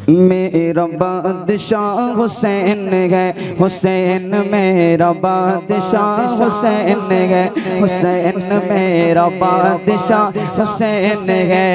मेरा बादशाह हुसैन है, हुसैन मेरा बादशाह हुसैन है, हुसैन मेरा बादशाह हुसैन है।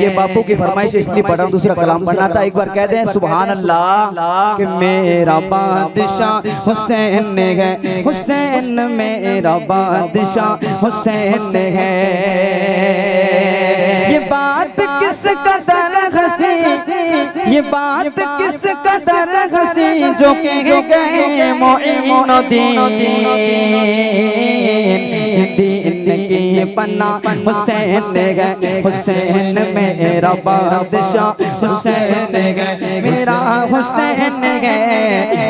ये बापू की फरमाइश इसलिए पढ़ा, दूसरा कलाम पढ़ना था। एक बार कह दें सुभान अल्लाह कि मेरा बादशाह हुसैन है, हुसैन मेरा बादशाह हुसैन है। ये बात किस कदर हंसी, ये बात किस कदर हंसी जो कह गए मोइनुद्दीन, दीन की पन्ना हुसैन है, हुसैन मेरा बादशाह हुसैन है, मेरा हुसैन है,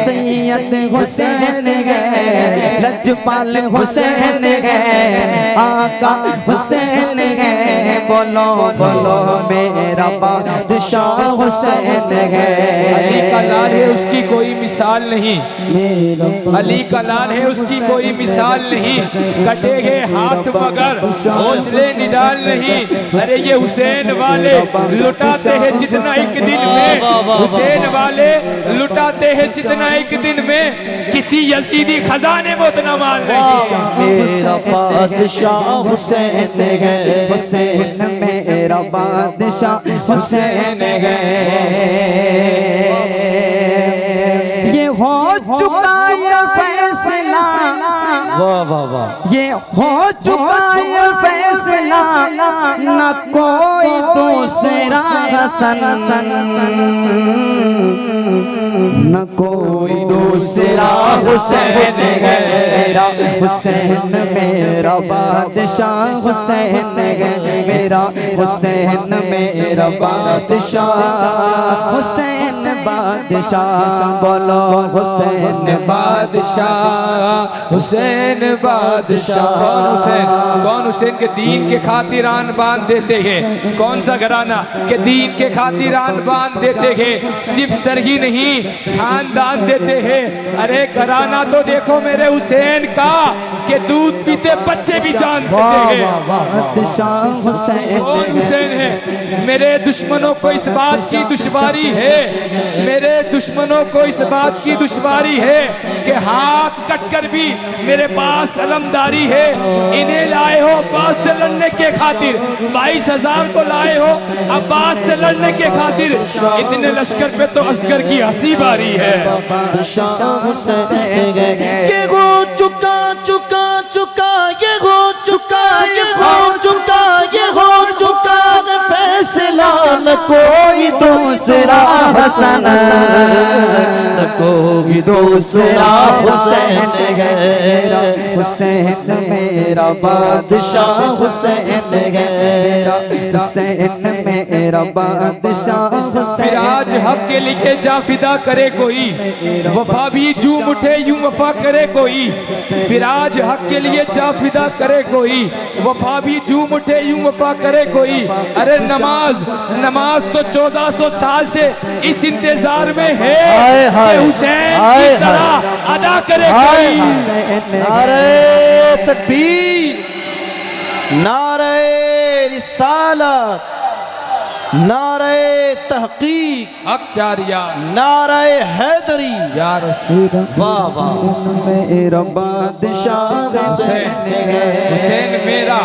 सैयद हुसैन है, लजपाल हुसैन है, आका हुसैन है। बोलो बोलो मेरा बादशाह हुसैन है। अली का लाल है उसकी कोई मिसाल नहीं, अली का लाल है उसकी कोई मिसाल नहीं। कटे गए हाथ मगर हौसले निडाल नहीं। अरे ये हुसैन वाले लुटाते हैं जितना एक दिन में, हुसैन वाले लुटाते हैं जितना एक दिन में, किसी यजीदी खजाने में उतना माल नहीं। मेरा बादशाह हुसैन है, हुसैन मेरा बादशाह हुसैन है। ये हो चुका ये फैसला, वाह वाह वाह, ये हो चुका ये फैसला, न कोई दूसरा हसन, न कोई दूसरा हुसैन है। हुसैन मेरा बादशाह हुसैन है, मेरा हुसैन मेरा बादशाह, हुसैन बादशाह। बोलो हुसैन बादशाह, हुसैन बादशाह। कौन हुसैन, कौन हुसैन के दीन के खातिर आन बान देते हैं। कौन सा घराना के दीन के खातिर आन बान देते हैं। सिर्फ सर ही नहीं खानदान देते हैं। अरे घराना तो देखो मेरे हुसैन का के दूध पीते बच्चे भी जान देते हैं। कौन हुसैन है। मेरे दुश्मनों को इस बात की दुश्वारी है, मेरे दुश्मनों को इस बात की दुश्वारी है कि हाथ कटकर भी मेरे पास अलमदारी है। इन्हें लाए हो अब्बास से लड़ने के खातिर, 22,000 को लाए हो अब्बास से लड़ने के खातिर। इतने लश्कर पे तो असगर की हंसी बारी है। ये हो चुका चुका चुका, ये हो चुका, ये हो चुका, ये हो चुका फैसला, न कोई दूसरा हसन, न कोई दूसरा हुसैन है। हुसैन मेरा बादशाह हुसैन है, हुसैन मेरा बादशाह। फिर आज हक के लिए जा फिदा करे कोई, वफा भी झूम उठे यूं वफा करे कोई। फिर आज हक के लिए जा फिदा करे कोई, वफा भी झूम उठे यूं वफा करे कोई। अरे नमाज नमाज तो 1400 साल से इस इंतजार में है कि हुसैन की तरह अदा करे कोई। नारे तकबीर, नारे रिसालत, नारे तहकीक, हक जारिया, नारे हैदरी। या रसूल वाह वाह। मेरा बादशाह हुसैन है, हुसैन मेरा,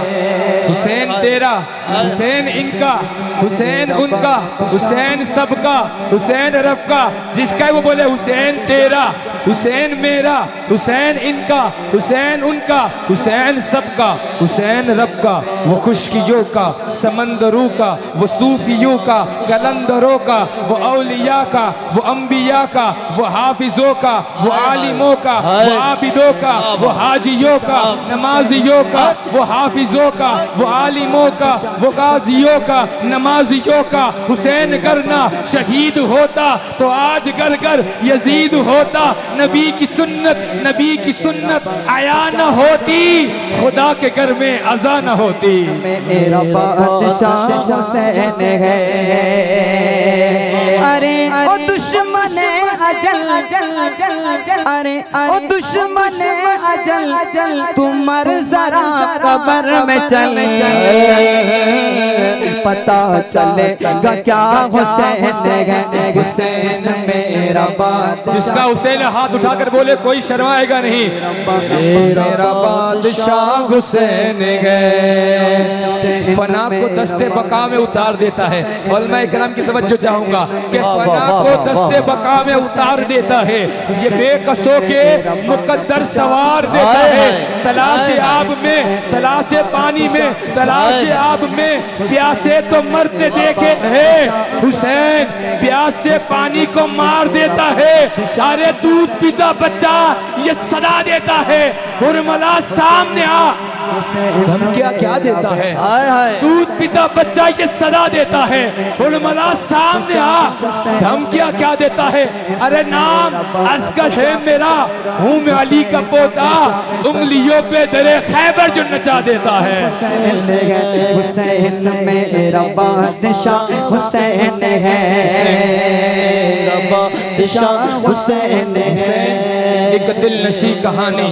हुसैन तेरा, हुसैन इनका, हुसैन उनका, हुसैन सबका, हुसैन रब का। जिसका वो बोले हुसैन तेरा, हुसैन मेरा, हुसैन इनका, हुसैन उनका, हुसैन सबका, हुसैन रब का। वो खुशकियों का, समंदरों का, वो सूफियों का, कलंदरों का, वो औलिया का, वो अंबिया का, वो हाफिजों का, वो आलिमों का, वो आबिदों का, वो हाजियों का, नमाजियों का, वो हाफिजों का, वो आलिमों का, वो गाजियों का, नमाजियों का। हुसैन करना शहीद होता तो आज घर घर यजीद होता। नबी की सुन्नत, नबी की सुन्नत आया न होती, खुदा के घर में अज़ा न होती। मेरा बादशाह हुसैन है। अरे ओ दुश्मन अजल अरे ओ दुश्मन अजल तुम मर जरा कब्र में चल पता चलेगा क्या हुसैन मेरा बादशाह। जिसका हुसैन हाथ उठाकर बोले कोई शर्माएगा नहीं, मेरा बादशाह हुसैन है। फना को दस्ते बका में उतार देता है। उलमा इकराम की तवज्जो चाहूंगा कि फना को दस्ते बका में उतार देता है, ये बेकसों के मुकद्दर सवार देता है। तलाश आब में, तलाश पानी में, तलाश आब में प्यासे तो मरते देखे हैं, हुसैन प्यास से पानी को मार देता है। अरे दूध पीता बच्चा ये सदा देता है, उर्मिला सामने आ धमकियां क्या देता है। दूध पीता बच्चा ये सदा देता है, उर्मिला सामने आ धमकियां क्या देता है। अरे नाम असगर है मेरा, हूँ मैं अली का पोता, उंगलियों पे दरे खैबर जो नचा देता है। हुसैन मेरा बादशाह हुसैन है, बादशाह हुसैन है। एक दिल नशी कहानी,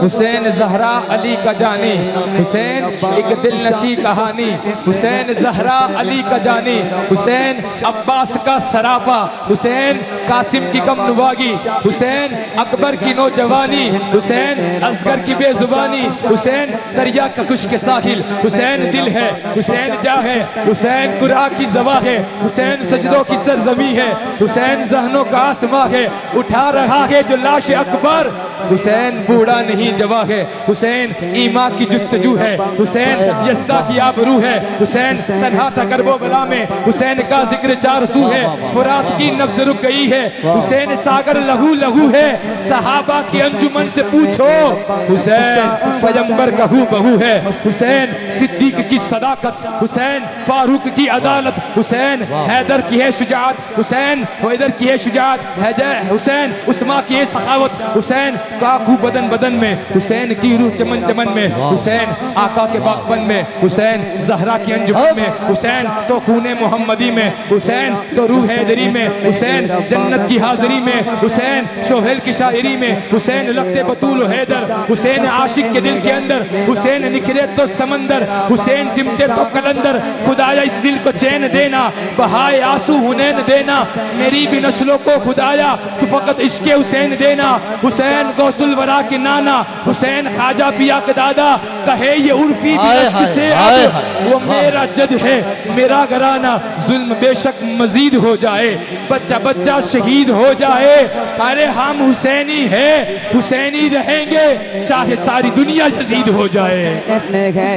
हुसैन जहरा अली का जानी, हुसैन एक दिल नशी कहानी, हुसैन जहरा अली का जानी, हुसैन अब्बास का सरापा, हुसैन कासिम की कम नुवागी, हुसैन अकबर की नौजवानी, हुसैन असगर की बेजुबानी, हुसैन दरिया का खुश्क साहिल, हुसैन दिल है, हुसैन जा है, हुसैन कुरा की जवा है, हुसैन सजदों की सरजमी है, हुसैन जहनों का आसमां है, उठा रहा है जो लाश अकबर। हुसैन बूढ़ा नहीं जवा है, हुसैन ईमा की जुस्तजू है, हुसैन यस्दा की आबरू है, हुसैन तन्हा था करबो बला में, हुसैन का जिक्र चार सू है, फुरात की नब्ज रुक गई है, हुसैन सागर लहू लहू है, सहाबा की अंजुमन से पूछो, हुसैन पैगंबर का हू बहू है, हुसैन सिद्दीक की सदाकत, हुसैन फारूक की अदालत, हुसैन हैदर की है शुजात, हुसैन हैदर की है शुजात, हुसैन उस्मा की है सखावत, हुसैन काकू बदन बदन में, हुसैन की रूह चमन चमन में, हुसैन आका के बागपन में, हुसैन जहरा की अंजुमन में, हुसैन तो खूने मोहम्मदी में, हुसैन तो रूह हैदरी में, हुसैन जन्नत की हाजिरी में, हुसैन सोहेल की शायरी में, हुसैन लगते बतूल हैदर, हुसैन आशिक के दिल के अंदर, हुसैन निखरे तो समंदर, हुसैन सिमटे तो कलंदर, खुदाया इस दिल को चैन देना, बहाए आंसू हुनैन देना, मेरी भी नस्लों को खुदाया तू फकत इश्क़ हुसैन देना। हुसैन गौसुल वरा के नाना, हुसैन ख्वाजा पिया के दादा, कहे ये उर्फी भी इश्क़ से अब वो मेरा जद है, मेरा घराना जुल्म बेशक मजीद हो जाए, बच्चा बच्चा शहीद हो जाए, अरे हम हुसैनी है, हुसैनी रहेंगे चाहे सारी दुनिया यजीद हो जाए।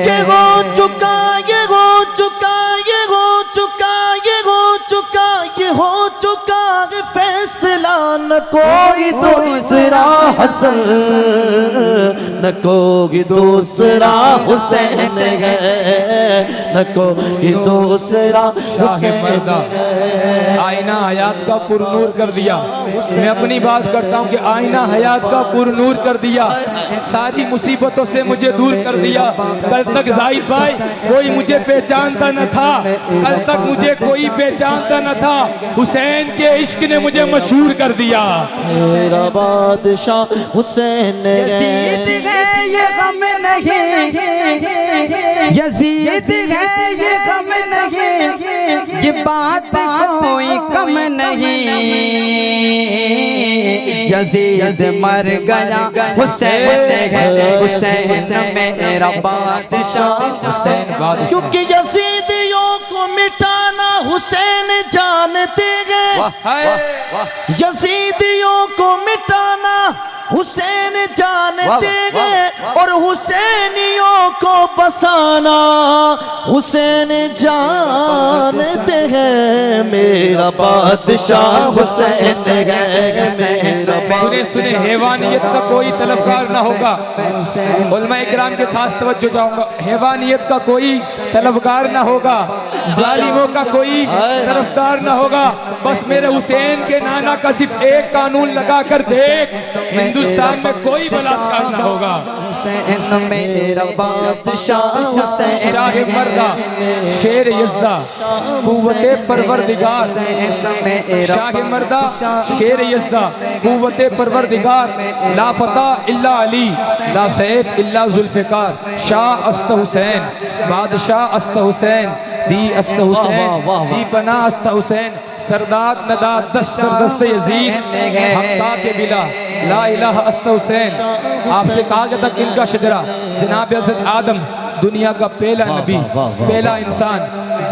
ये हो चुका, ये हो चुका, ये हो चुका, ये हो चुका, ये हो चुका फैसला, न कोई दूसरा हसन, न कोई दूसरा हुसैन है, न कोई दूसरा हुसैन है। आईना हयात का पुरनूर कर दिया। मैं अपनी बात करता हूँ कि आईना हयात का पुरनूर कर दिया, सारी मुसीबतों से मुझे दूर कर दिया। कल तक जाहिद भाई कोई मुझे पहचानता न था, कल तक मुझे कोई पहचानता न था, हुसैन के इश्क ने मुझे मशहूर कर दिया। मेरा बादशाह हुसैन यजीद है ये गम नहीं, यजीद है ये गम नहीं, ये बात कोई कम नहीं, यजीद मर गया हुसैन है, हुसैन मेरा बादशाह हुसैन बादशाह। क्योंकि यजीदियों को मिटाना हुसैन जानते हैं, यजीदियों को मिटाना हुसैन जानते हैं, और हुसैनियों को बसाना हुसैन जानते हैं। मेरा बादशाह हुसैन है। सुने सुने हैवानियत का कोई तलबगार ना होगा। उलमा इकराम के खास तवज्जो चाहूंगा, हैवानियत का कोई तलबगार ना होगा, जालिमों का कोई तरफदार ना होगा। बस मेरे हुसैन के नाना का सिर्फ एक कानून लगा कर देख, हिंदू हिंदुस्तान में कोई बलात्कार ना होगा। हुसैन मेरा बादशाह हुसैन शाह मर्दा शेर यज़दा कुव्वते परवरदिगार, शाह मर्दा शेर यज़दा कुव्वते परवरदिगार, ला फता इल्ला अली ला सैफ इल्ला जुल्फ़िकार, शाह अस्त हुसैन बादशाह अस्त हुसैन दी अस्त हुसैन दी पना अस्त हुसैन, सरदार नदा दस्तर दस्त यजीद हक्का के बिला ला इलाहा अस्त हुसैन। आपसे कहा गया था किनका शजरा, जनाब हज़रत आदम दुनिया का पहला नबी पहला इंसान,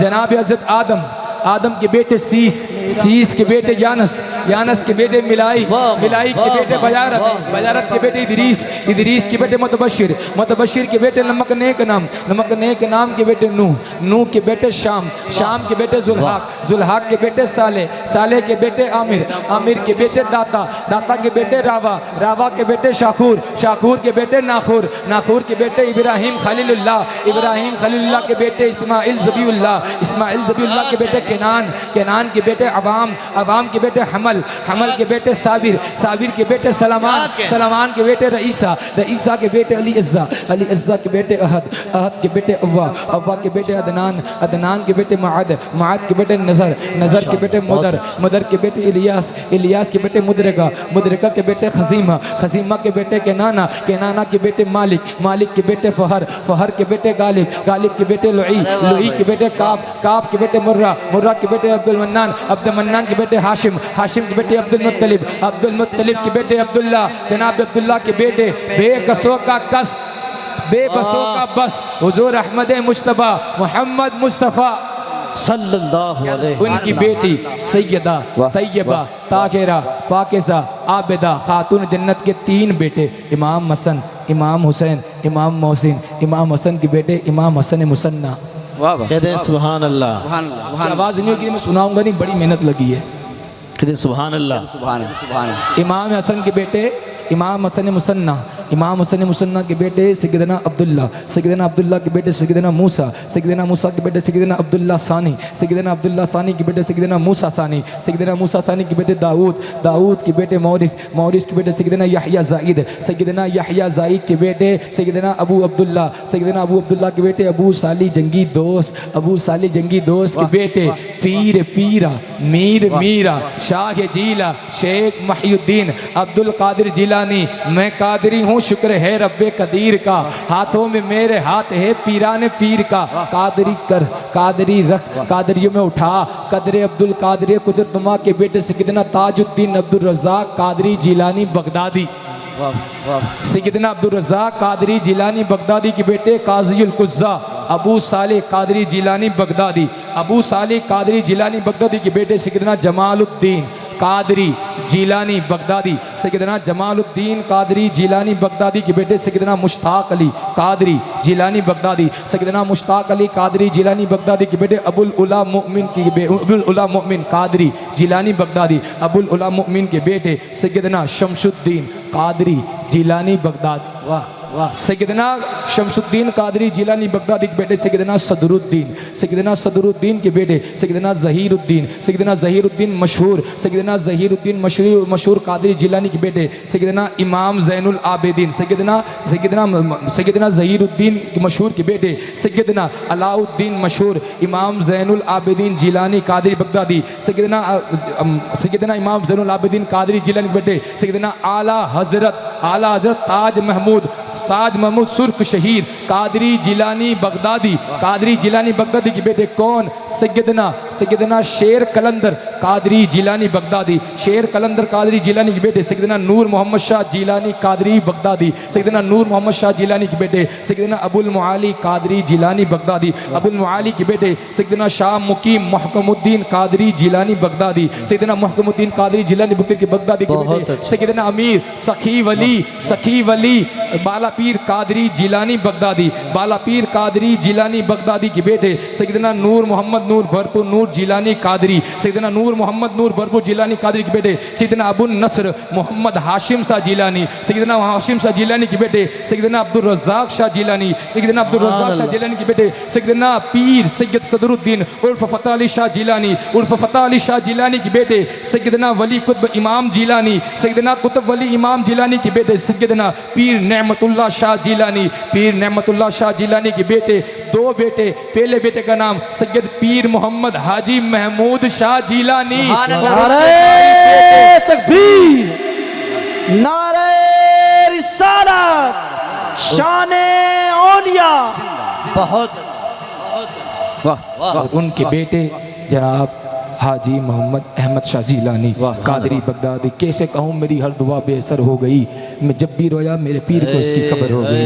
जनाब हज़रत आदम, आदम के बेटे सीस, सीस के बेटे यानस, यानस के बेटे मिलाई, मिलाई के बेटे बजारत, बजारत के बेटे इदरीस, इदरीस के बेटे मुतबशिर, मुतबशिर के बेटे नमक नेक नाम, नमक नेक नाम के बेटे नूह, नूह के बेटे शाम, शाम के बेटे जुल्हाक, जुल्हाक के बेटे साले, साले के बेटे आमिर, आमिर के बेटे दाता, दाता के बेटे रावा, रावा के बेटे शाखूर, शाखूर के बेटे नाखूर, नाखूर के बेटे इब्राहिम खलीलुल्लाह, इब्राहिम खलीलुल्लाह के बेटे इस्माइल ज़बीउल्लाह, इस्माइल ज़बीउल्लाह के बेटे केनान, केनान के बेटे अवाम, अवाम के बेटे हमल, हमल के बेटे साबिर, साबिर के बेटे सलामान, सलामान के बेटे रईसा, रईसा के बेटे अली इज़्ज़ा, अली इज़्ज़ा के बेटे अहद, अहद के बेटे अव्वा, अव्वा के बेटे अदनान, अदनान के बेटे माद, माद के बेटे नज़र, नज़र के बेटे मुदर, मुदर के बेटे इलियास, इलियास के बेटे मुदरका, मुदरका के बेटे खजीमा, खजीमा के बेटे केनाना, केनाना के बेटे मालिक, मालिक के बेटे फहर, फहर के बेटे गालिब, गालिब के बेटे लुई, लुई के बेटे काब, काब के बेटे मुर्रा, मुर्रा के बेटे अब्दुल मन्नान, अब्दुल मन्नान के बेटे हाशिम, हाशिम के बेटे अब्दुल मुत्तलिब, अब्दुल मुत्तलिब के बेटे अब्दुल्ला, जनाब अब्दुल्ला के बेटे बेकसों का कस, बेबसों का बस, हुजूर अहमद मुश्तबा मोहम्मद मुस्तफ़ा सल्लल्लाहु अलैहि उनकी बेटी सैयदा तैयबा ताहिरा पाकिज़ा आबिदा खातून जन्नत के तीन बेटे, इमाम हसन, इमाम हुसैन, इमाम मोहसिन, इमाम हसन के बेटे इमाम हसन मुसन्ना। कहते सुभान अल्लाह, सुभान अल्लाह, सुभान आवाज़ नहीं होगी, मैं सुनाऊंगा नहीं, बड़ी मेहनत लगी है। कहते सुभान अल्लाह, सुभान सुभान इमाम हसन के बेटे इमाम हसन मुसन्ना, इमाम हसन मुसन्ना के बेटे सैयदना अब्दुल्ला, सैयदना अब्दुल्ला के बेटे सैयदना मूसा, सैयदना मूसा के बेटे सैयदना अब्दुल्ला सानी, सैयदना अब्दुल्ला सानी के बेटे सैयदना मूसा सानी, सैयदना मूसा सानी के बेटे दाऊद, दाऊद के बेटे मौरिस, मौरिस के बेटे सैयदना यहया ज़ाइद, सैयदना यहया ज़ाइद के बेटे सैयदना अबू अब्दुल्ला, सैयदना अबू अब्दुल्ला के बेटे अबू साली जंगी दोस्त, अबू साली जंगी दोस्त के बेटे पीर पीरा, मीर मीरा, शाह जीला, शेख महिउद्दीन, अब्दुल कादिर जिलानी, मैं कादरी हूँ शुक्र है रब्बे कदीर का, हाथों में मेरे हाथ है पीरान पीर का, कादरी कर कादरी रख कादरियों में उठा, कदरे अब्दुल कादरी कुदरतुमा के बेटे सैयदना ताजुद्दीन अब्दुल रज़ाक कादरी जिलानी बगदादी, सैयदना अब्दुल रज़ाक कादरी जिलानी बगदादी के बेटे काज़ीउल कुज़्ज़ा अबू साले कादरी जिलानी बगदादी, अबू साले कादरी जिलानी बगदादी के बेटे सैयदना जमालुद्दीन कादरी जिलानी बगदादी, सैयदना जमालुद्दीन कादरी जिलानी बगदादी के बेटे सैयदना मुश्ताक अली कादरी जिलानी बगदादी, सैयदना मुश्ताक अली कादरी जिलानी बगदादी के बेटे अबुल उला मुअमिन अबुल उला मुअमिन कादरी जिलानी बगदादी, अबुल उला मुअमिन के बेटे सैयदना शमसुद्दीन कादरी जिलानी बगदाद, वाह वाह, सैयदना शमसुद्दीन कादरी जिलानी बगदादी के बेटे सैयदना सदरुद्दीन, सैयदना सदरुद्दीन के बेटे सैयदना ज़हीरुद्दीन, सैयदना ज़हीरुद्दीन मशहूर, सैयदना ज़हीरुद्दीन मशहूर कादरी जिलानी के बेटे सैयदना इमाम ज़ैनुल आबिदीन, सैयदना सैयदना सैयदना ज़हीरुद्दीन मशहूर के बेटे सैयदना अलाउद्दीन मशहूर, इमाम ज़ैनुल आबिदीन जिलानी कादरी बगदादी, सैयदना सैयदना इमाम ज़ैनुल आबिदीन कादरी जिलानी के बेटे सैयदना आला हज़रत ताज महमूद सुर्ख शहीद कादरी जिलानी बगदादी, कादरी जिलानी बगदादी के बेटे कौन, सैयदना शेर कलंदर कादरी जिलानी बगदादी, शेर कलंदर कादरी जिलानी के बेटे सैयदना नूर मोहम्मद शाह जिलानी कादरी बगदादी, सैयदना नूर मोहम्मद शाह जिलानी के बेटे सैयदना अबुल मुआली कादरी जिलानी बगदादी, अबुल मुआली के बेटे सैयदना शाह मुकीम महकमुद्दीन कादरी जिलानी बगदादी, सैयदना महकमुद्दीन कादरी जिलानी बगदादी के बेटे सैयदना अमीर सखी वली बाला पीर कादरी जिलानी बगदादी, बाला पीर कादरी जिलानी बगदादी के बेटे सैयदना नूर मोहम्मद नूर भरपूर नूर जिलानी कादरी, सैयदना नूर मोहम्मद नूर भरपूर जिलानी कादरी के बेटे सैयदना अबू नसर मोहम्मद हाशिम शाह जिलानी, सैयदना हाशिम शाह जिलानी के बेटे सैयदना अब्दुल रज़्ज़ाक शाह जिलानी, सैयदना अब्दुल रज़्ज़ाक शाह जिलानी के बेटे सैयदना पीर सैयद सदरुद्दीन उर्फ फ़तेह अली शाह जिलानी, उर्फ फ़तेह अली शाह जिलानी के बेटे सैयदना वली कुतुब इमाम जिलानी, सैयदना कुतुब वली इमाम जिलानी के बेटे सैयदना पीर नेमतुल्लाह शाह जिलानी, पीर नेमतुल्लाह शाह जिलानी के बेटे दो बेटे, पहले बेटे का नाम सैयद पीर मोहम्मद हाजी महमूद शाह जिलानी। नारे तकबीर, नारे रिसालत, शाने औलिया। बहुत और उनके बेटे जनाब हाजी मोहम्मद अहमद शाह जिलानी कादरी बगदादी। कैसे कहूँ मेरी हर दुआ बेअसर हो गई, मैं जब भी रोया मेरे पीर को इसकी खबर हो गई।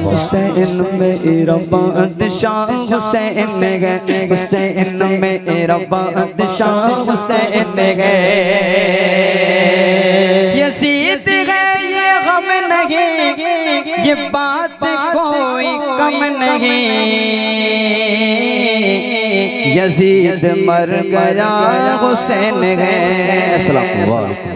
हुसैन मेरा बादशाह हुसैन है, हुसैन मेरा बादशाह हुसैन है, यजीद है ये गम नहीं, ये बात कोई कम नहीं, यजीद मर गया हुसैन है। अस्सलाम वालेकुम।